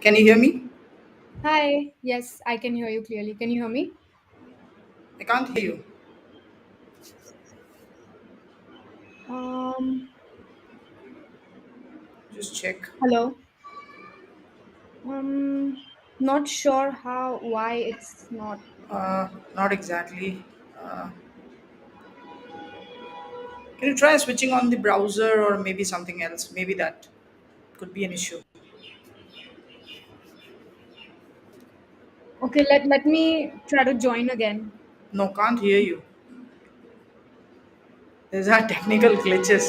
Can you hear me? Hi. Yes, I can hear you clearly. Can you hear me? I can't hear you. Um, Just check. Hello. Um, Not sure why it's not. Not exactly. Uh, can you try switching on the browser or maybe something else? Maybe that could be an issue. Okay, let me try to join again. No, can't hear you. These are technical glitches.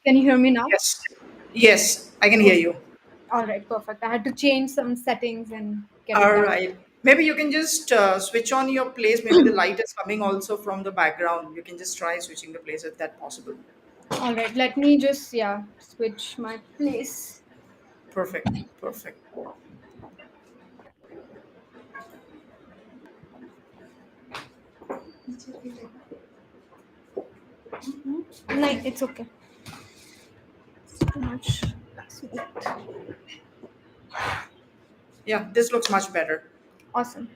Can you hear me now? Yes. Yes, I can hear Okay. you. All right, perfect. I had to change some settings and get it All done. right. Maybe you can just switch on your place. Maybe the light is coming also from the background. You can just try switching the place if that possible. All right, let me just switch my place. Perfect. Perfect. No, it's okay. Too much. Sweet. Yeah, this looks much better. Awesome.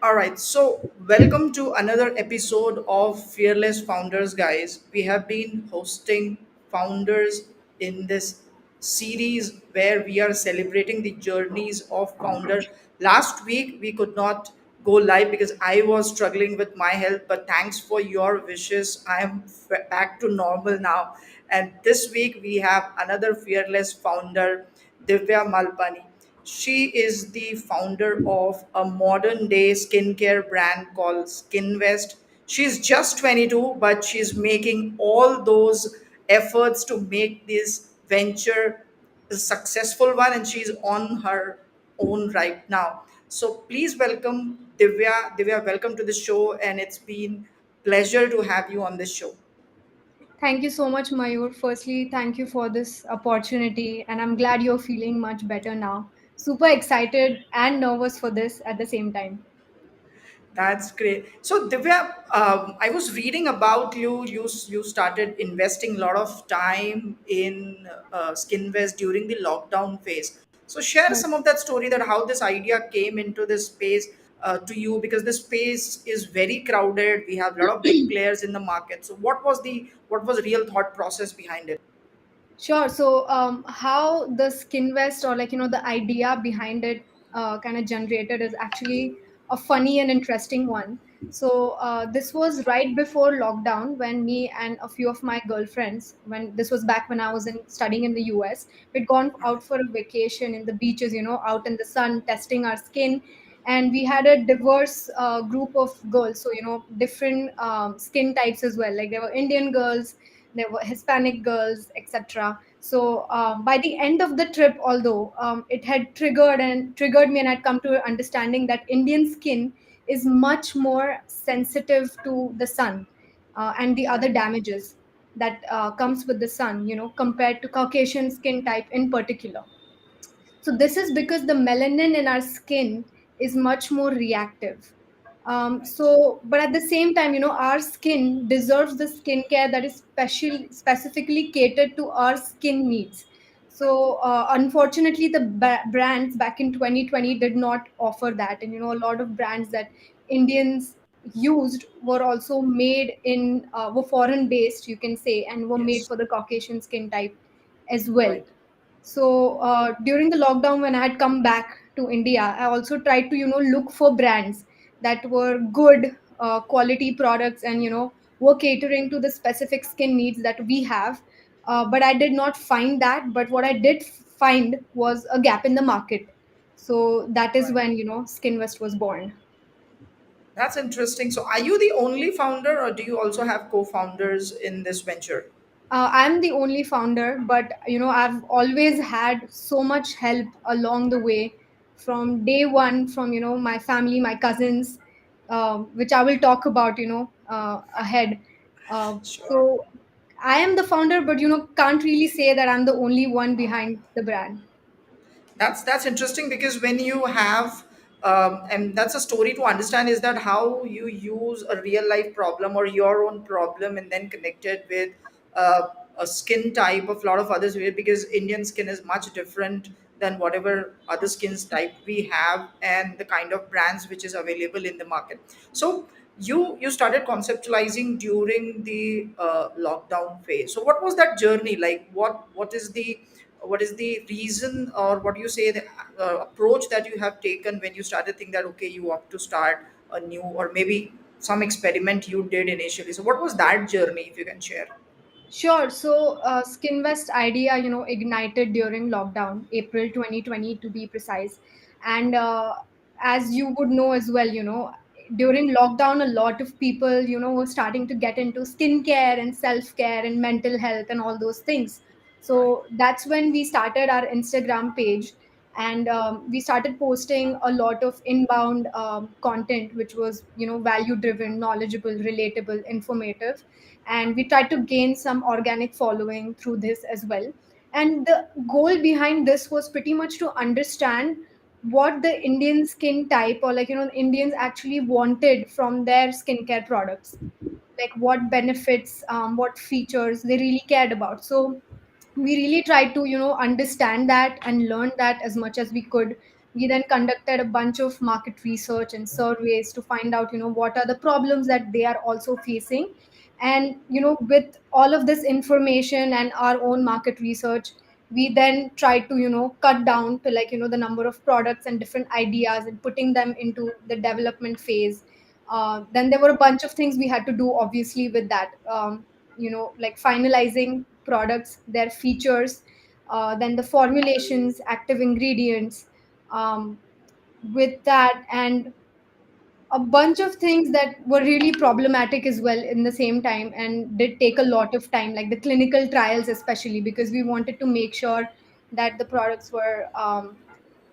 All right, so welcome to another episode of Fearless Founders, guys. We have been hosting founders in this series where we are celebrating the journeys of founder. Last week we could not go live because I was struggling with my health, but thanks for your wishes, I am back to normal now. And this week we have another fearless founder, Divya Malpani. She is the founder of a modern day skincare brand called Skinvest. She's just 22, but she's making all those efforts to make this venture a successful one, and she's on her own right now. So please welcome Divya. Divya, welcome to the show, and it's been pleasure to have you on this show. Thank you so much, Mayur. Firstly, thank you for this opportunity, and I'm glad you're feeling much better now. Super excited and nervous for this at the same time. That's great. So Divya, I was reading about you. You started investing a lot of time in Skinvest during the lockdown phase. So share Yes. some of that story that how this idea came into this space to you, because this space is very crowded. We have a lot of big players in the market. So what was real thought process behind it? Sure. So, how the Skinvest or the idea behind it kind of generated is actually a funny and interesting one. So, this was right before lockdown when me and a few of my girlfriends, when this was back when I was studying in the US, we'd gone out for a vacation in the beaches, out in the sun, testing our skin. And we had a diverse group of girls, so different skin types as well. Like there were Indian girls, there were Hispanic girls, etc. So by the end of the trip, although it had triggered me, and I'd come to understanding that Indian skin is much more sensitive to the sun and the other damages that comes with the sun, compared to Caucasian skin type in particular. So this is because the melanin in our skin is much more reactive. But at the same time, our skin deserves the skincare that is specifically catered to our skin needs. So unfortunately, the brands back in 2020 did not offer that, and a lot of brands that Indians used were also made were foreign based, you can say, and were made Yes. for the Caucasian skin type as well. Right. So during the lockdown, when I had come back to India, I also tried to look for brands that were good quality products and were catering to the specific skin needs that we have. But I did not find that. But what I did find was a gap in the market. So that is Right. when Skinvest was born. That's interesting. So are you the only founder or do you also have co-founders in this venture? I'm the only founder, but I've always had so much help along the way from day one, from my family, my cousins, which I will talk about ahead. Sure. So I am the founder, but can't really say that I'm the only one behind the brand. That's interesting because when you have and that's a story to understand, is that how you use a real life problem or your own problem and then connect it with uh, a skin type of a lot of others, because Indian skin is much different than whatever other skins type we have, and the kind of brands which is available in the market. So you started conceptualizing during the lockdown phase. So what was that journey like? What is the reason, or what do you say, the approach that you have taken when you started thinking that okay, you have to start a new, or maybe some experiment you did initially? So what was that journey, if you can share? Sure. So, Skinvest idea, ignited during lockdown, April 2020 to be precise. And as you would know as well, during lockdown, a lot of people, were starting to get into skincare and self care and mental health and all those things. Right. So that's when we started our Instagram page, and we started posting a lot of inbound content, which was, value driven, knowledgeable, relatable, informative, and we tried to gain some organic following through this as well. And the goal behind this was pretty much to understand what the Indian skin type, or Indians actually wanted from their skincare products, like what benefits, what features they really cared about. So we really tried to understand that and learn that as much as we could. We then conducted a bunch of market research and surveys to find out what are the problems that they are also facing. And with all of this information and our own market research, we then tried to cut down to the number of products and different ideas and putting them into the development phase. Then there were a bunch of things we had to do obviously with that, like finalizing products, their features, then the formulations, active ingredients, um, with that, and a bunch of things that were really problematic as well in the same time and did take a lot of time, like the clinical trials especially, because we wanted to make sure that the products were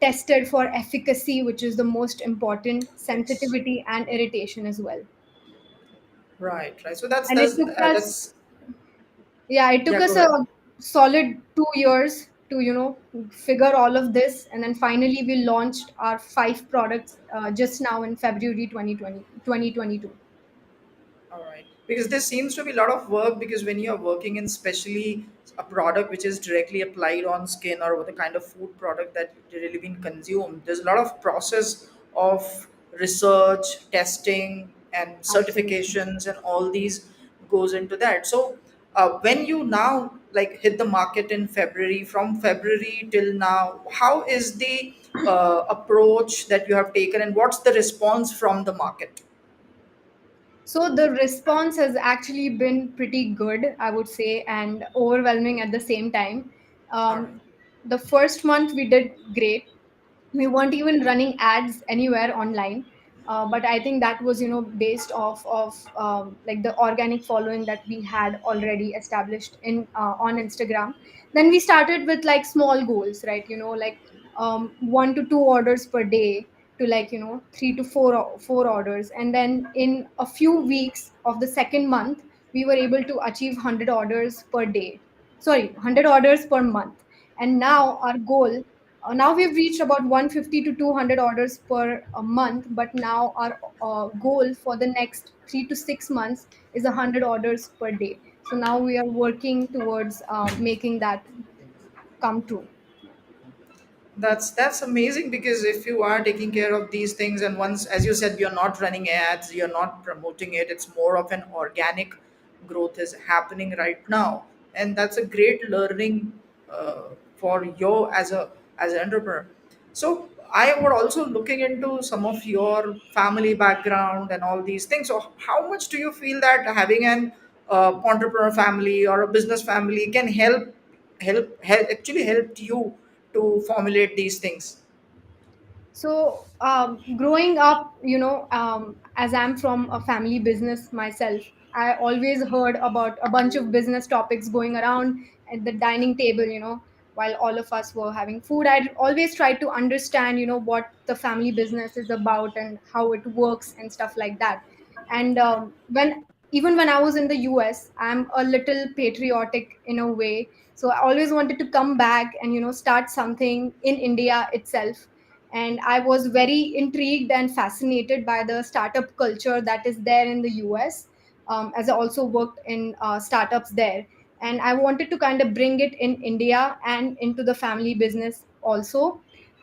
tested for efficacy, which is the most important, Yes. sensitivity and irritation as well. Right, right. So that's And it that's took uh, us that's Yeah, it took yeah, go us a ahead. solid 2 years to figure all of this, and then finally we launched our 5 products just now in February 2022. All right. Because there seems to be a lot of work, because when you are working in especially a product which is directly applied on skin, or the kind of food product that really been consumed, there's a lot of process of research, testing, and Absolutely. certifications, and all these goes into that. So when you now like hit the market in February, from February till now, how is the approach that you have taken, and what's the response from the market? So the response has actually been pretty good, I would say, and overwhelming at the same time. All right. Um, the first month we did great. We weren't even running ads anywhere online, but I think that was based off of like the organic following that we had already established in on Instagram. Then we started with like small goals, right? Like 1 to 2 orders per day, to like 3 to 4 orders, and then in a few weeks of the second month we were able to achieve 100 orders per day, sorry, 100 orders per month. And now our goal, now we've reached about 150 to 200 orders per a month, but now our goal for the next 3 to 6 months is 100 orders per day. So now we are working towards making that come true. That's amazing, because if you are taking care of these things, and once, as you said, you're not running ads, you're not promoting it, it's more of an organic growth is happening right now, and that's a great learning for you as an entrepreneur. So I would also looking into some of your family background and all these things. So how much do you feel that having an entrepreneur family or a business family can help actually helped you to formulate these things? So, growing up, as I'm from a family business myself, I always heard about a bunch of business topics going around at the dining table, while all of us were having food. I always tried to understand, what the family business is about and how it works and stuff like that. And even when I was in the US, I'm a little patriotic in a way. So I always wanted to come back and, start something in India itself. and I was very intrigued and fascinated by the startup culture that is there in the US, as I also worked in startups there. And I wanted to kind of bring it in India and into the family business also.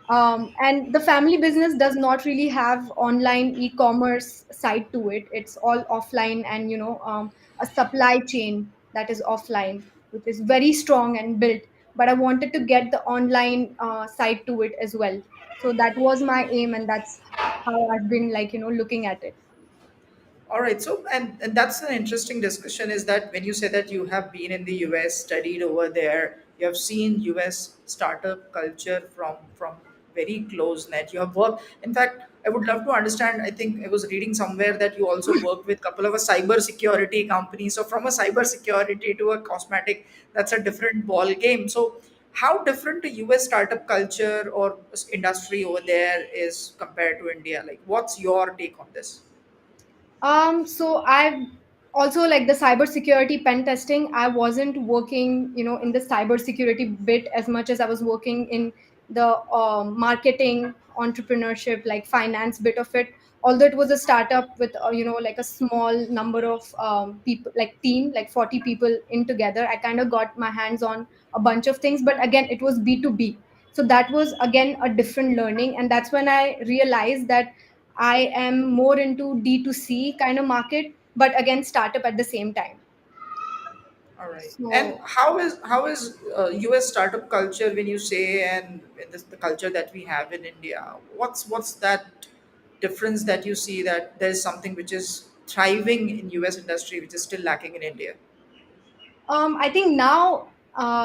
And the family business does not really have online e-commerce side to it. It's all offline, and a supply chain that is offline, which is very strong and built. But I wanted to get the online side to it as well. So that was my aim, and that's how I've been, like, looking at it. All right. So, and that's an interesting discussion is that when you say that you have been in the US, studied over there, you have seen US startup culture from very close net. You have worked. In fact, I would love to understand. I think I was reading somewhere that you also worked with a couple of a cyber security companies. So, from a cyber security to a cosmetic, that's a different ball game. So, how different the US startup culture or industry over there is compared to India? Like, what's your take on this? So I've also, like, the cybersecurity pen testing. I wasn't working, in the cybersecurity bit as much as I was working in the marketing, entrepreneurship, like finance bit of it. Although it was a startup with, like a small number of people, like team, like 40 people in together, I kind of got my hands on a bunch of things. But again, it was B2B. So that was again a different learning. And that's when I realized that I am more into D2C kind of market, but again, startup at the same time. All right. And So, how is U.S. startup culture when you say and this, the culture that we have in India? What's that difference that you see that there's something which is thriving in U.S. industry which is still lacking in India? I think now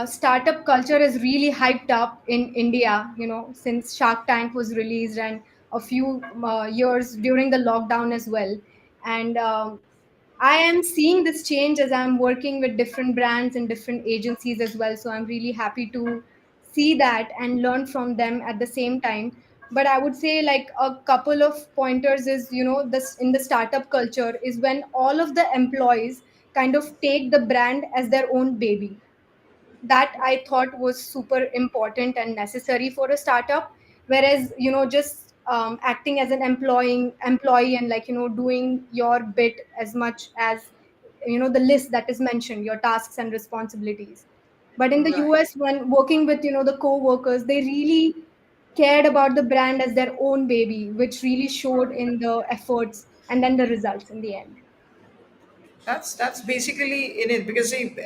startup culture is really hyped up in India, since Shark Tank was released, and a few years during the lockdown as well. And I am seeing this change as I'm working with different brands and different agencies as well. So I'm really happy to see that and learn from them at the same time. But I would say, like, a couple of pointers is, this in the startup culture is when all of the employees kind of take the brand as their own baby. That I thought was super important and necessary for a startup. Whereas, just acting as an employee and, like, doing your bit as much as, the list that is mentioned, your tasks and responsibilities. But in the Right. US, when working with, the co-workers, they really cared about the brand as their own baby, which really showed in the efforts and then the results in the end. That's basically in it because see,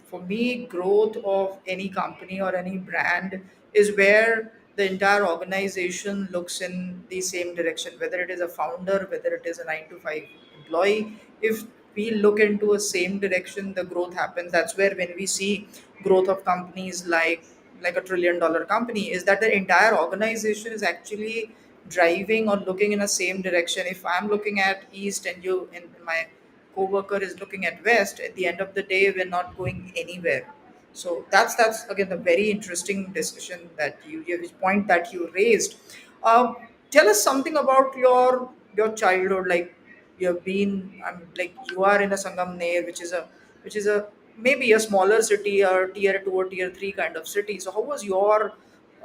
for me, growth of any company or any brand is where the entire organization looks in the same direction. Whether it is a founder, whether it is a 9 to 5 employee, if we look into a same direction, the growth happens. That's where when we see growth of companies like a $1 trillion company, is that the entire organization is actually driving or looking in a same direction. If I'm looking at east and you in my coworker is looking at west, at the end of the day we're not going anywhere. So that's again a very interesting discussion that this point that you raised. Tell us something about your childhood. Like you've been like you are in a Sangamner, which is a maybe a smaller city or tier 2 or tier 3 kind of city. So how was your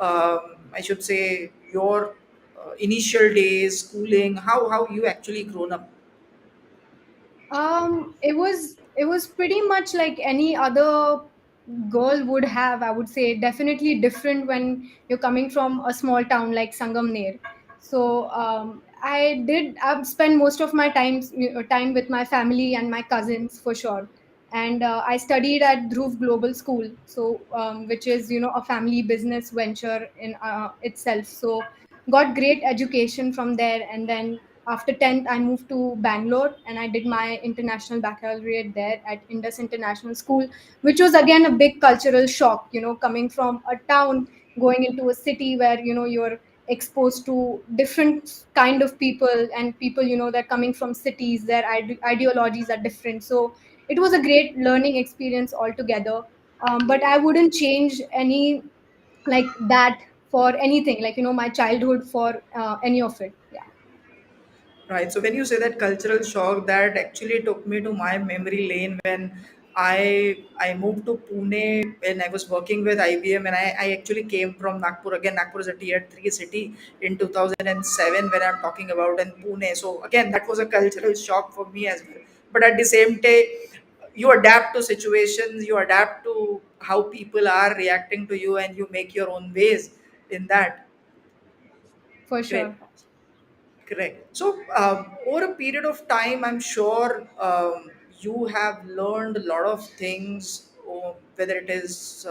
I should say your initial days schooling, how you actually grown up? It was pretty much like any other girl would have. I would say definitely different when you're coming from a small town like Sangamner. So I've spent most of my time with my family and my cousins for sure. And I studied at Dhruv Global School, so which is, a family business venture in itself. So got great education from there, and then after 10th I moved to Bangalore and I did my international baccalaureate there at Indus International School, which was again a big cultural shock, coming from a town going into a city where, you're exposed to different kind of people, and people, they're coming from cities, their ideologies are different. So it was a great learning experience altogether. But I wouldn't change any, like, that for anything, like, my childhood for any of it. Yeah. Right. So when you say that cultural shock, that actually took me to my memory lane when I moved to Pune when I was working with IBM, and I actually came from Nagpur. Again, Nagpur is a tier three city in 2007 when I'm talking about, and Pune. So again, that was a cultural shock for me as well. But at the same time, you adapt to situations, you adapt to how people are reacting to you, and you make your own ways in that. For Great. sure. Correct. So, over a period of time, I'm sure you have learned a lot of things, whether it is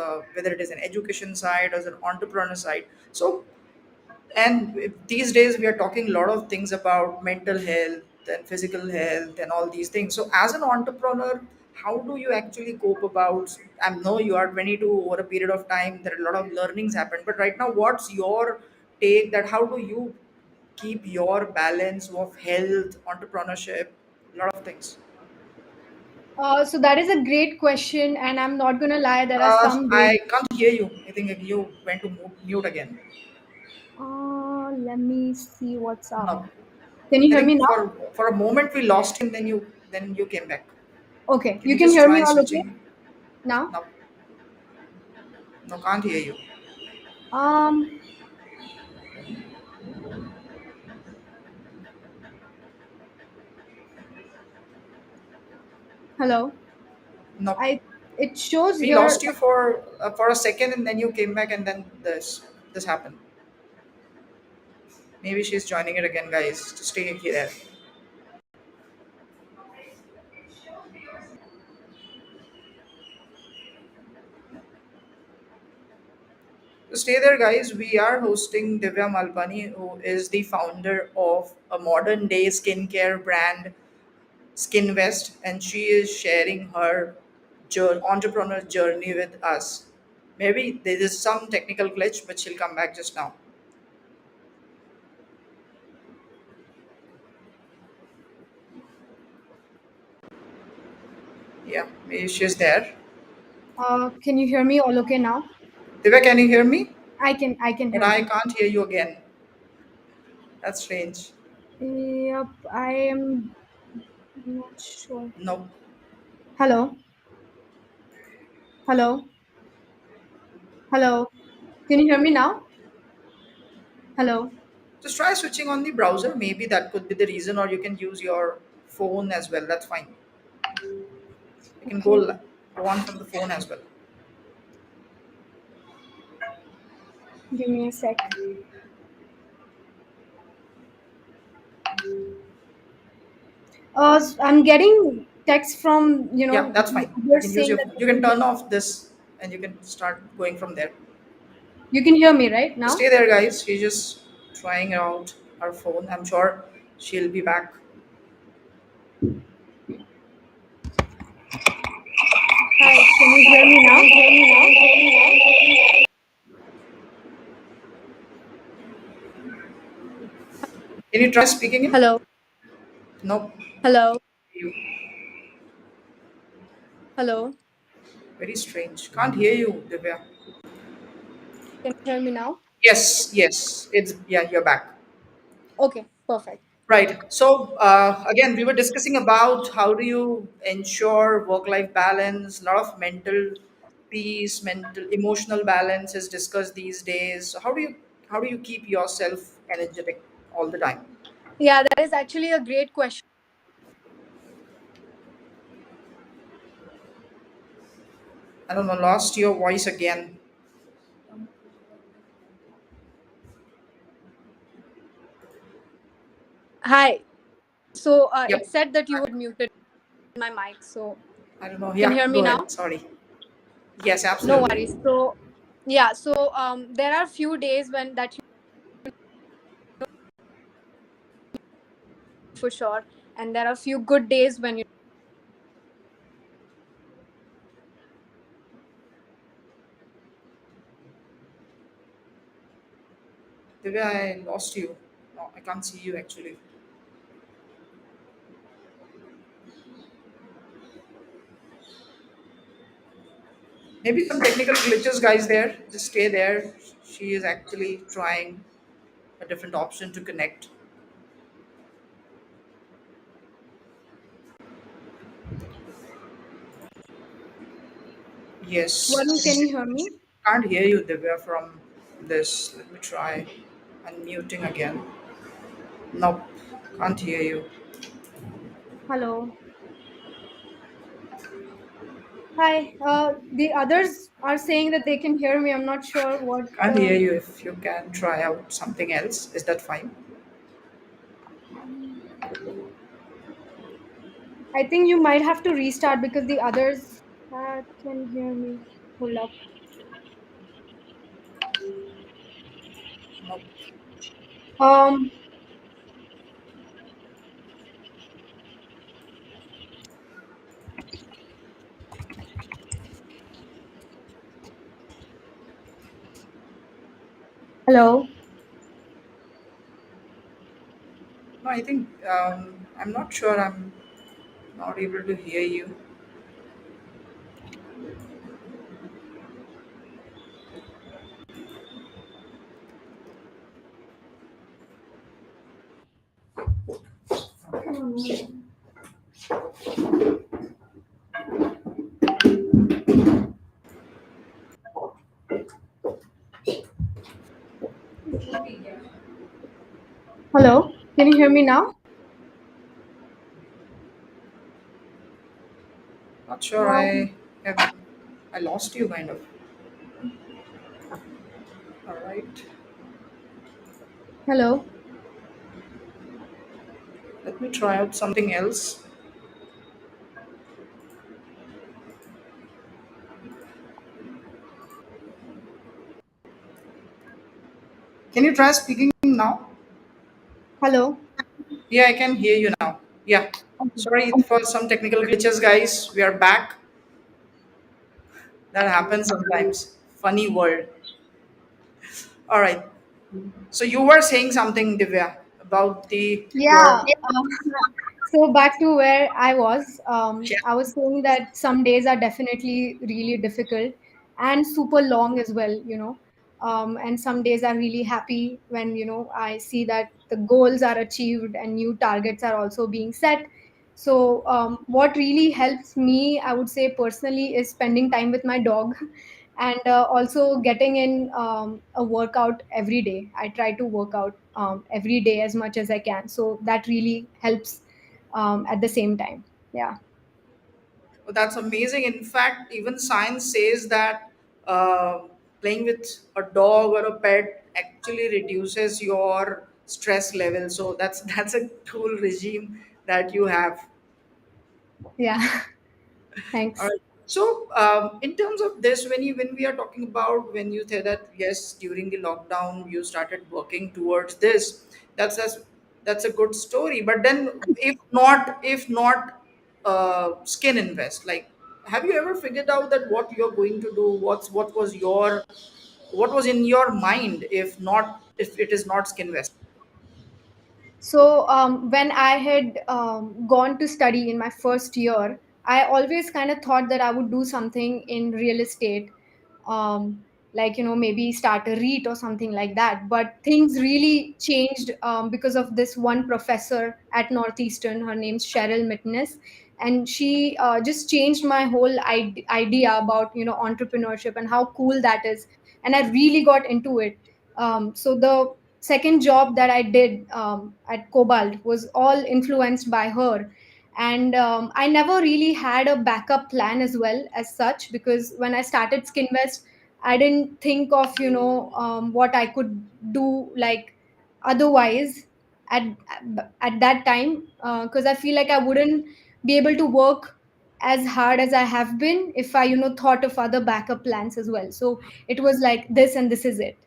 an education side or an entrepreneur side. So, and these days we are talking a lot of things about mental health and physical health and all these things. So, as an entrepreneur, how do you actually cope about? I know you are 22. Over a period of time, there are a lot of learnings happen. But right now, what's your take that how do you keep your balance of health, entrepreneurship, a lot of things. So that is a great question, and I'm not gonna lie. There are some days. I can't hear you. I think you went to mute again. Let me see what's up. No, Can you I hear me think now? for a moment we lost you, and then you came back. Okay, Can you you can just hear try me all okay switching? now. No, no, can't hear you. Um, Hello. No, I It shows we here. lost you for a second, and then you came back, and then this happened. Maybe she's joining it again, guys. Just stay here. So stay there, guys. We are hosting Divya Malpani, who is the founder of a modern day skincare brand, Skinvest, and she is sharing her entrepreneur journey with us. Maybe there is some technical glitch, but she'll come back just now. Yeah, maybe she's there. Can you hear me all okay now? Divya, can you hear me? I can But hear I you. can't hear you again. That's strange. Yep, I am not sure. No. Hello, hello, hello. Can you hear me now? Hello. Just try switching on the browser. Maybe that could be the reason, or you can use your phone as well. That's fine. You can Okay, go on from the phone as well. give me a sec. I'm getting text from Yeah, that's fine. You others can use saying your that they you can can hear. turn off this and you can start going from there. You can hear me right So now. stay there, guys. She's just trying out her phone. I'm sure she'll be back. Hi, can you hear me now? Can you try speaking in? Hello, Nope. hello, You hello. very strange. Can't hear you, Divya. Can you hear me now? Yes, yes. It's yeah, you're back. Okay, perfect. Right. So again, we were discussing about how do you ensure work-life balance. A lot of mental peace, mental emotional balance is discussed these days. So how do you keep yourself energetic all the time? Yeah, that is actually a great question. I don't know. Lost your voice again. Hi. So it Yep. said that you were muted my mic. So I don't know. can you Yeah. hear me Go now? ahead. Sorry. Yes, No absolutely. worries. So yeah. So there are few days when that you for sure, and there are few good days when you. The way I lost you. No, I can't see you actually. Maybe some technical glitches, guys. There. Just stay there. She is actually trying a different option to connect. Varun, Yes. can you hear me? Can't hear you, Divya, from this. Let me try unmuting again. Nope, can't hear you. Hello. Hi. The others are saying that they can hear me. I'm not sure what. Can't hear you. If you can try out something else, is that fine? I think you might have to restart because the others can hear me. Hold up. Nope. Um. Hello. No, I think I'm not sure. I'm not able to hear you. Hello. Can you hear me now? Not sure. Um, Have I lost you kind of. All right. hello. Let me try out something else. Can you try speaking now? Hello. Yeah, I can hear you now. Yeah. Sorry for some technical glitches, guys. We are back. That happens sometimes. Funny world. All right. So you were saying something, Divya, about the Yeah. your. So back to where I was. Yeah. I was saying that some days are definitely really difficult and super long as well. And some days are really happy when I see that the goals are achieved and new targets are also being set. So what really helps me, I would say personally, is spending time with my dog. And also getting in a workout every day. I try to work out every day as much as I can, so that really helps at the same time. Yeah. Well, that's amazing. In fact, even science says that playing with a dog or a pet actually reduces your stress level. So that's a cool regime that you have. Yeah. All Thanks. right. So, in terms of this, when we are talking about when you say that yes, during the lockdown you started working towards this, that's that's that's a good story. But then, if not, skin invest. Like, have you ever figured out that what you're going to do? What was in your mind? If it is not skin invest. So when I had gone to study in my first year, I always kind of thought that I would do something in real estate, um, like maybe start a REIT or something like that. But things really changed because of this one professor at Northeastern. Her name's Cheryl Mitness, and she just changed my whole idea about entrepreneurship and how cool that is. And I really got into it. So the second job that I did at Cobalt was all influenced by her. And I never really had a backup plan as well as such, because when I started Skinvest, I didn't think of what I could do like otherwise at at that time, because I feel like I wouldn't be able to work as hard as I have been if I thought of other backup plans as well. So it was like this, and this is it.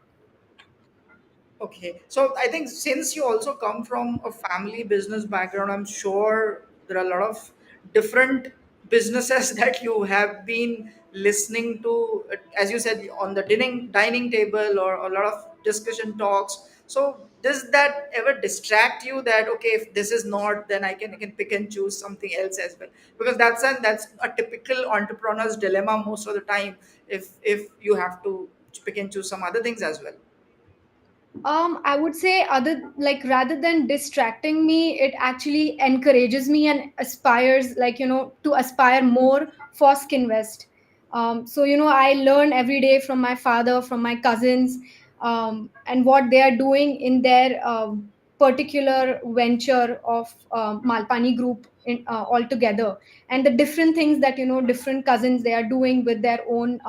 Okay, so I think since you also come from a family business background, I'm sure there are a lot of different businesses that you have been listening to, as you said, on the dining table or a lot of discussion talks. So does that ever distract you that okay, if this is not, then I can pick and choose something else as well? Because that's a typical entrepreneur's dilemma most of the time. If you have to pick and choose some other things as well. I would say other like rather than distracting me, it actually encourages me and aspires to aspire more for Skinvest. So I learn every day from my father, from my cousins, and what they are doing in their particular venture of Malpani Group altogether, and the different things that different cousins they are doing with their own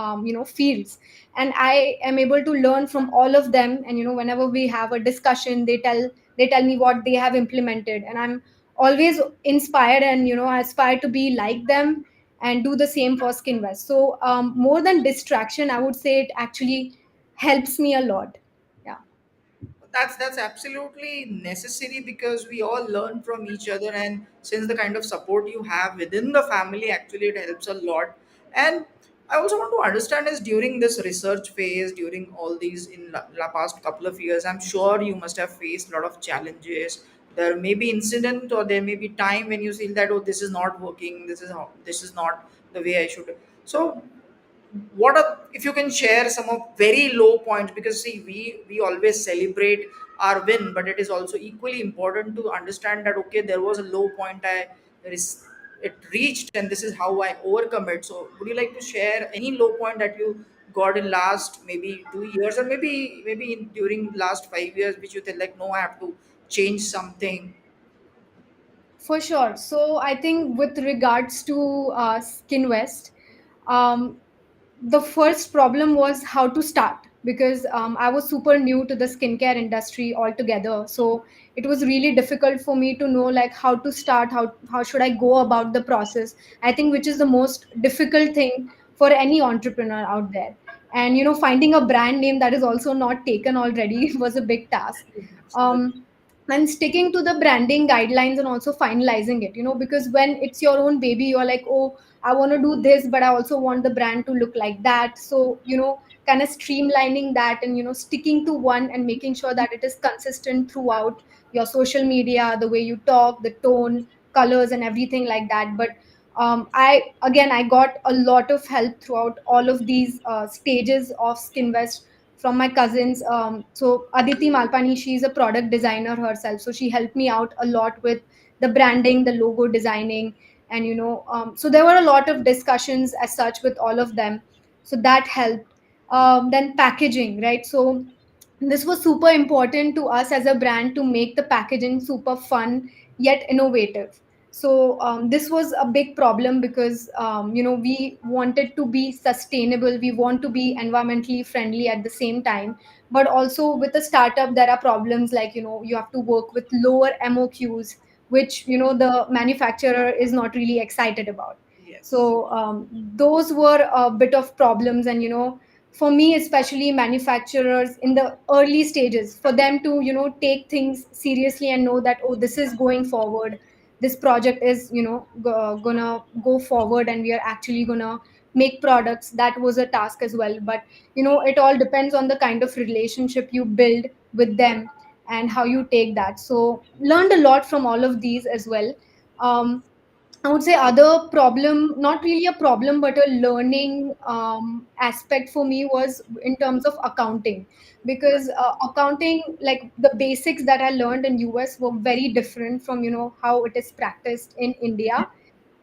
fields. And I am able to learn from all of them, and whenever we have a discussion, they tell me what they have implemented, and I'm always inspired, and I aspire to be like them and do the same for Skinvest. So more than distraction, I would say it actually helps me a lot. Yeah, That's absolutely necessary because we all learn from each other, and since the kind of support you have within the family, actually it helps a lot. And I also want to understand is during this research phase, during all these in the past couple of years, I'm sure you must have faced a lot of challenges. There may be incident or there may be time when you feel that, oh, this is not working, this is not the way I should. So what are, if you can share some of very low points, because see, we always celebrate our win, but it is also equally important to understand that okay, there was a low point it reached, and this is how I overcome it. So would you like to share any low point that you got in last maybe 2 years, or maybe during last 5 years, which you think like, no, I have to change something? for sure. So I think with regards to Skinvest, um, the first problem was how to start, because I was super new to the skincare industry altogether. So it was really difficult for me to know like how to start, how should I go about the process. I think which is the most difficult thing for any entrepreneur out there. And finding a brand name that is also not taken already was a big task. Absolutely. Um, and sticking to the branding guidelines and also finalizing it, because when it's your own baby, you're like, oh, I want to do this, but I also want the brand to look like that. So, kind of streamlining that and, sticking to one and making sure that it is consistent throughout your social media, the way you talk, the tone, colors, and everything like that. But I got a lot of help throughout all of these stages of Skinvest from my cousins. So Aditi Malpani, she's a product designer herself. So she helped me out a lot with the branding, the logo designing, and so there were a lot of discussions as such with all of them. So that helped. Then packaging, right? So this was super important to us as a brand to make the packaging super fun yet innovative. So this was a big problem because we wanted to be sustainable, we want to be environmentally friendly at the same time, but also with a startup there are problems like you have to work with lower MOQs, which the manufacturer is not really excited about. Yes. So those were a bit of problems. And for me, especially manufacturers in the early stages, for them to take things seriously and know that, oh, this is going forward, this project is gonna go forward, and we are actually gonna make products, that was a task as well. But it all depends on the kind of relationship you build with them and how you take that. So learned a lot from all of these as well. um, I would say other problem, not really a problem, but a learning aspect for me was in terms of accounting, because accounting, like the basics that I learned in US, were very different from how it is practiced in India.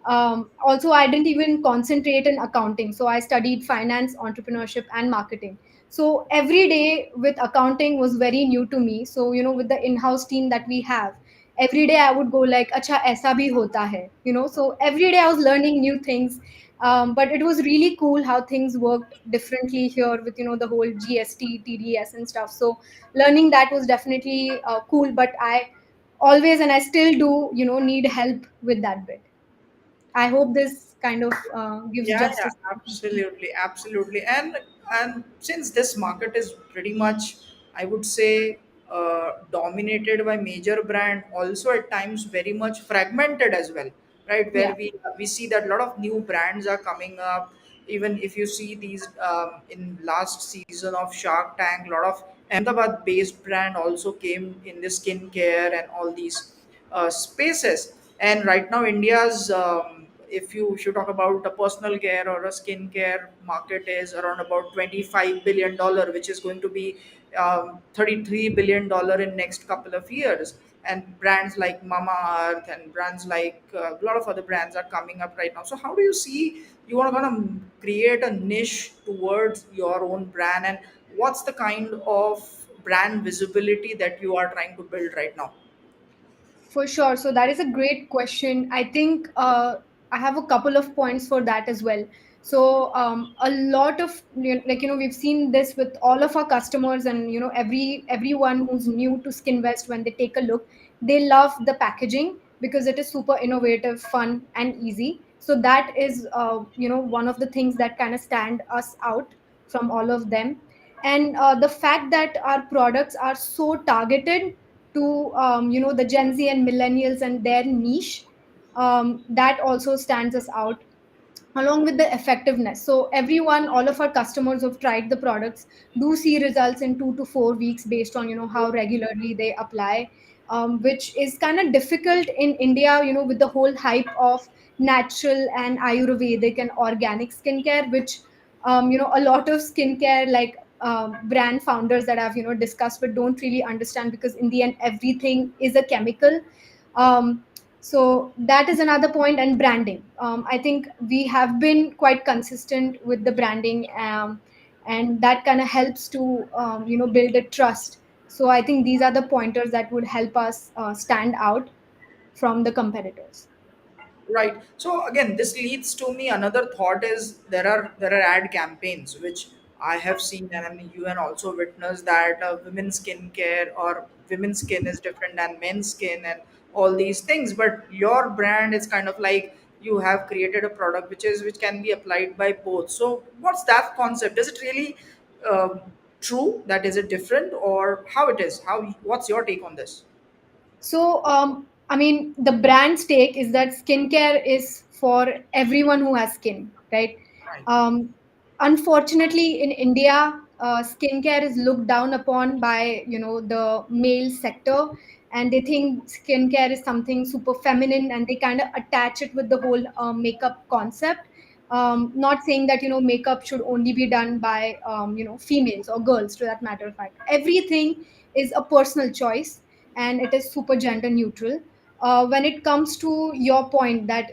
Also, I didn't even concentrate in accounting, so I studied finance, entrepreneurship, and marketing. So every day with accounting was very new to me. So with the in-house team that we have, every day I would go like, acha aisa bhi hota hai, so every day I was learning new things. But it was really cool how things worked differently here with the whole GST, TDS, and stuff. So learning that was definitely cool. But I always, and I still do, need help with that bit. I hope this kind of gives Yeah, yeah, justice. absolutely, absolutely. And since this market is pretty much, I would say, dominated by major brand, also at times very much fragmented as well, right? Yeah, Where we see that a lot of new brands are coming up. Even if you see these in last season of Shark Tank, a lot of Ahmedabad-based brand also came in the skincare and all these spaces. And right now, India's if you talk about a personal care or a skincare market is around about $25 billion, which is going to be $33 billion in next couple of years. and brands like Mama Earth and brands like a lot of other brands are coming up right now. So how do you see you are going to create a niche towards your own brand, and what's the kind of brand visibility that you are trying to build right now? For sure. So that is a great question. I think I have a couple of points for that as well. So a lot of we've seen this with all of our customers, and everyone who's new to Skinvest, when they take a look, they love the packaging because it is super innovative, fun, and easy. So that is one of the things that kind of stand us out from all of them. And the fact that our products are so targeted to the Gen Z and millennials and their niche, that also stands us out, along with the effectiveness. So everyone, all of our customers who've tried the products do see results in 2 to 4 weeks based on how regularly they apply, which is kind of difficult in India, with the whole hype of natural and Ayurvedic and organic skincare, which a lot of skincare like brand founders that I've discussed with don't really understand, because in the end everything is a chemical. So that is another point. And branding, I think we have been quite consistent with the branding, and that kind of helps to build a trust. So I think these are the pointers that would help us stand out from the competitors. Right. So again, this leads to me another thought is there are ad campaigns which I have seen, and I mean, you and also witness that women's skincare or women's skin is different than men's skin and all these things. But your brand is kind of like you have created a product which can be applied by both. So what's that concept? Is it really true that is it different, or how it is? How what's your take on this? So, I mean, the brand stake is that skincare is for everyone who has skin, right? Right. Um, Unfortunately, in India, skincare is looked down upon by the male sector, and they think skincare is something super feminine, and they kind of attach it with the whole makeup concept. Not saying that makeup should only be done by females or girls, to that matter of fact. Everything is a personal choice, and it is super gender neutral. When it comes to your point that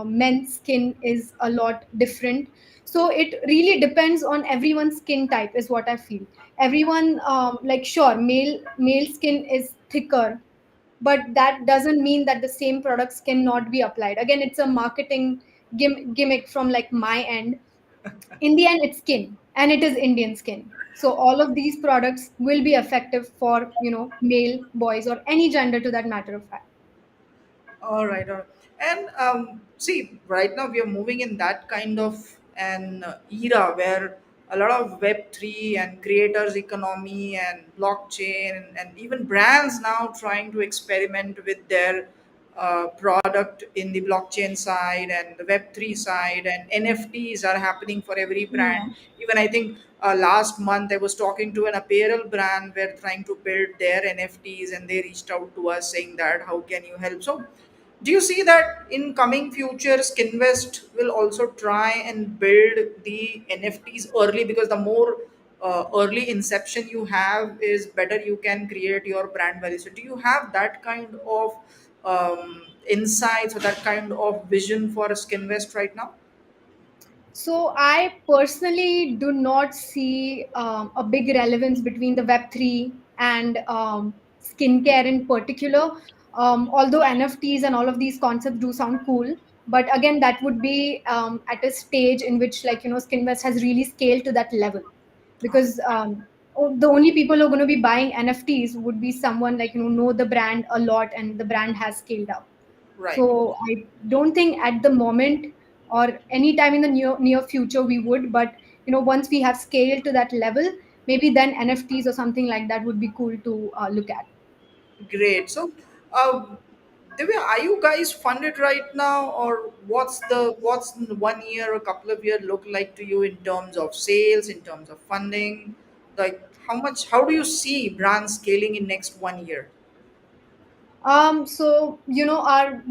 men's skin is a lot different, so it really depends on everyone's skin type, is what I feel. Everyone, like, sure, male skin is thicker, but that doesn't mean that the same products cannot be applied. Again, it's a marketing gimmick from like my end. In the end, it's skin, and it is Indian skin. So all of these products will be effective for male, boys, or any gender, to that matter of fact. All right, all right. And see, right now we are moving in that kind of an era where a lot of Web3 and creators economy and blockchain and even brands now trying to experiment with their product in the blockchain side and the Web3 side, and NFTs are happening for every brand. Yeah. Even I think last month I was talking to an apparel brand where trying to build their NFTs, and they reached out to us saying that how can you help. So do you see that in coming future, Skinvest will also try and build the NFTs early, because the more early inception you have is better you can create your brand value. So do you have that kind of insights or that kind of vision for Skinvest right now? So I personally do not see a big relevance between the Web3 and skincare in particular. Although NFTs and all of these concepts do sound cool, but again, that would be at a stage in which, like, Skinvest has really scaled to that level, because the only people who are going to be buying NFTs would be someone, like, know the brand a lot, and the brand has scaled up. Right. So I don't think at the moment or anytime in the near future we would, but once we have scaled to that level, maybe then NFTs or something like that would be cool to look at. Great. So, Divya, are you guys funded right now, or what's 1 year or couple of years look like to you in terms of sales, in terms of funding? Like, how do you see brand scaling in next 1 year? So our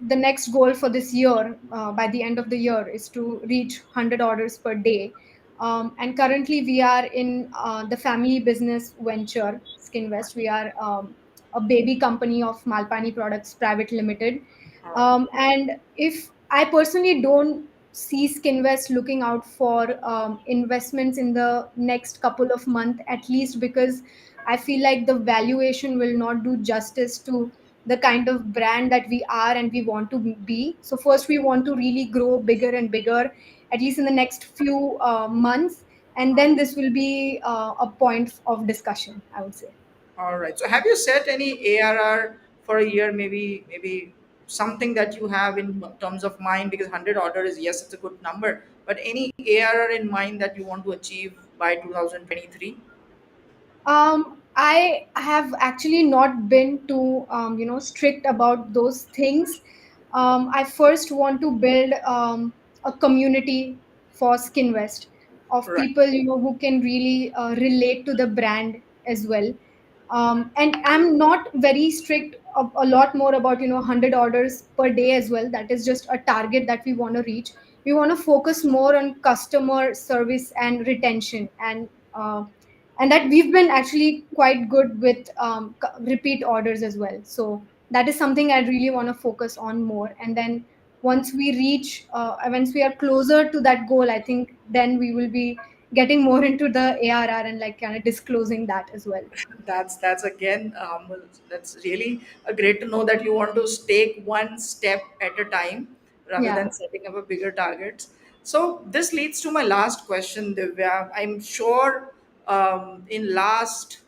the next goal for this year, by the end of the year, is to reach 100 orders per day. And currently we are in the family business venture, Skinvest. We are a baby company of Malpani Products Private Limited. All right. And if I personally don't see Skinvest looking out for investments in the next couple of months, at least, because I feel like the valuation will not do justice to the kind of brand that we are and we want to be. So first, we want to really grow bigger and bigger, at least in the next few months, and then this will be a point of discussion, I would say. All right. So have you set any ARR for a year? Maybe something that you have in terms of mind, because 100 orders, yes, it's a good number, but any ARR in mind that you want to achieve by 2023? I have actually not been too, strict about those things. I first want to build a community for Skinvest of Right. people, who can really relate to the brand as well. And I'm not very strict, a lot more about, 100 orders per day as well. That is just a target that we want to reach. We want to focus more on customer service and retention, and that we've been actually quite good with repeat orders as well. So that is something I really want to focus on more. And then once we are closer to that goal, I think then we will be getting more into the ARR and like kind of disclosing that as well. That's again, well, that's really great to know that you want to take one step at a time rather Yeah. than setting up a bigger targets. So this leads to my last question, Divya. I'm sure in last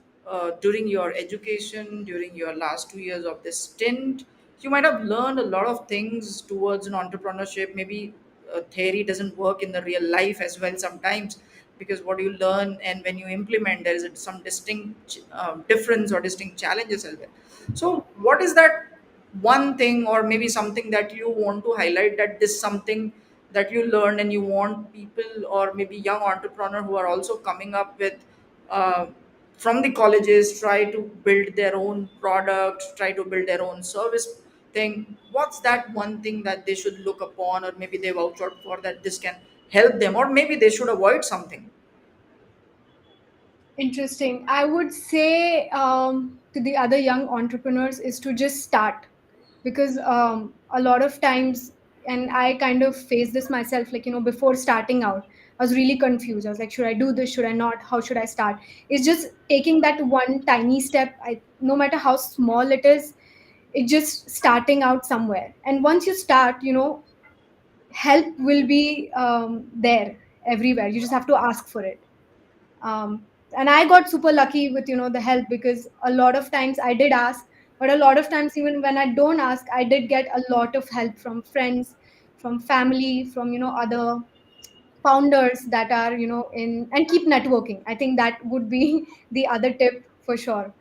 during your education, during your last 2 years of this stint, you might have learned a lot of things towards an entrepreneurship. Maybe theory doesn't work in the real life as well sometimes, because what you learn and when you implement, there is some distinct difference or distinct challenges as well. So what is that one thing or maybe something that you want to highlight, that this something that you learned and you want people or maybe young entrepreneur who are also coming up with uh, from the colleges, try to build their own product, try to build their own service thing, what's that one thing that they should look upon or maybe they vouch out for, that this can help them, or maybe they should avoid something? Interesting. I would say to the other young entrepreneurs is to just start, because a lot of times, and I kind of faced this myself, like, before starting out, I was really confused. I was like, should I do this? Should I not? How should I start? It's just taking that one tiny step. No matter how small it is, it's just starting out somewhere. And once you start, help will be there everywhere. You just have to ask for it. And I got super lucky with the help, because a lot of times I did ask, but a lot of times even when I don't ask, I did get a lot of help from friends, from family, from other founders that are in, and keep networking. I think that would be the other tip for sure.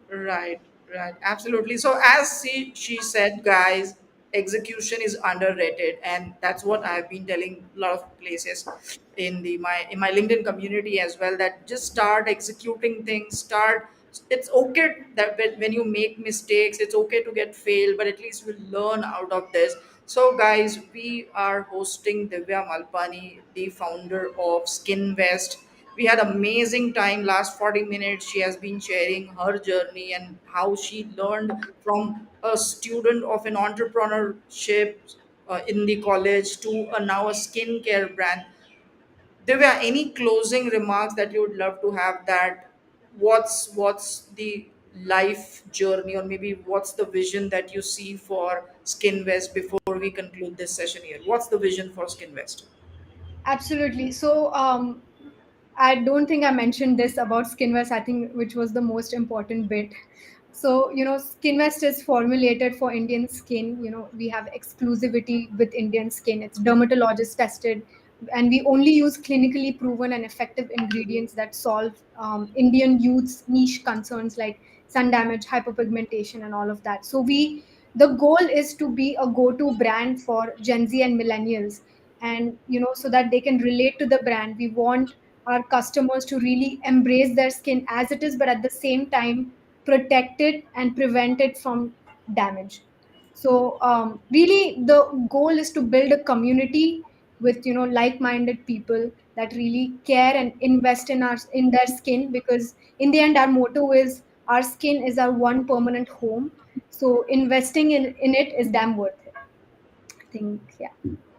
Right, right, absolutely. So as she said, guys, execution is underrated, and that's what I've been telling a lot of places in the my in my LinkedIn community as well. That just start executing things. Start. It's okay that when you make mistakes, it's okay to get failed, but at least we'll learn out of this. So, guys, we are hosting Divya Malpani, the founder of Skinvest. We had amazing time last 40 minutes. She has been sharing her journey and how she learned from a student of an entrepreneurship in the college to now a skincare brand. Divya, any closing remarks that you would love to have, that what's the life journey or maybe what's the vision that you see for Skinvest before we conclude this session here? What's the vision for Skinvest? Absolutely. So I don't think I mentioned this about Skinvest, I think, which was the most important bit. So, Skinvest is formulated for Indian skin. We have exclusivity with Indian skin. It's dermatologist tested, and we only use clinically proven and effective ingredients that solve Indian youth's niche concerns like sun damage, hyperpigmentation, and all of that. So, the goal is to be a go-to brand for Gen Z and millennials, and so that they can relate to the brand. We want our customers to really embrace their skin as it is, but at the same time protect it and prevent it from damage. So really the goal is to build a community with like-minded people that really care and invest in their skin, because in the end our motto is our skin is our one permanent home. So investing in it is damn worth it. I think, yeah.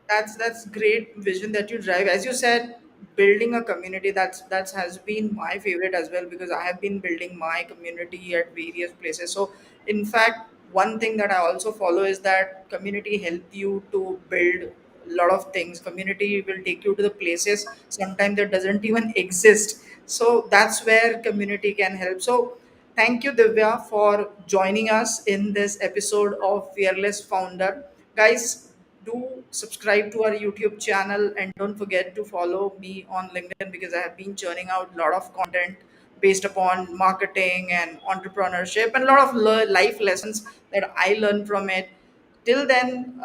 That's great vision that you drive. As you said, building a community, that's has been my favorite as well, because I have been building my community at various places. So in fact, one thing that I also follow is that community help you to build a lot of things. Community will take you to the places sometimes that doesn't even exist. So that's where community can help. So thank you, Divya, for joining us in this episode of Fearless Founder. Guys, do subscribe to our YouTube channel and don't forget to follow me on LinkedIn, because I have been churning out a lot of content based upon marketing and entrepreneurship and a lot of life lessons that I learned from it. Till then,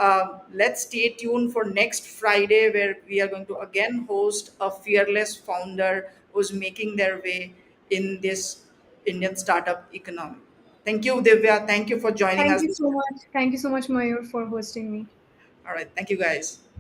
let's stay tuned for next Friday, where we are going to again host a fearless founder who's making their way in this Indian startup economy. Thank you, Divya. Thank you for joining Thank us. you so much. Thank you so much, Mayur, for hosting me. All right. Thank you, guys.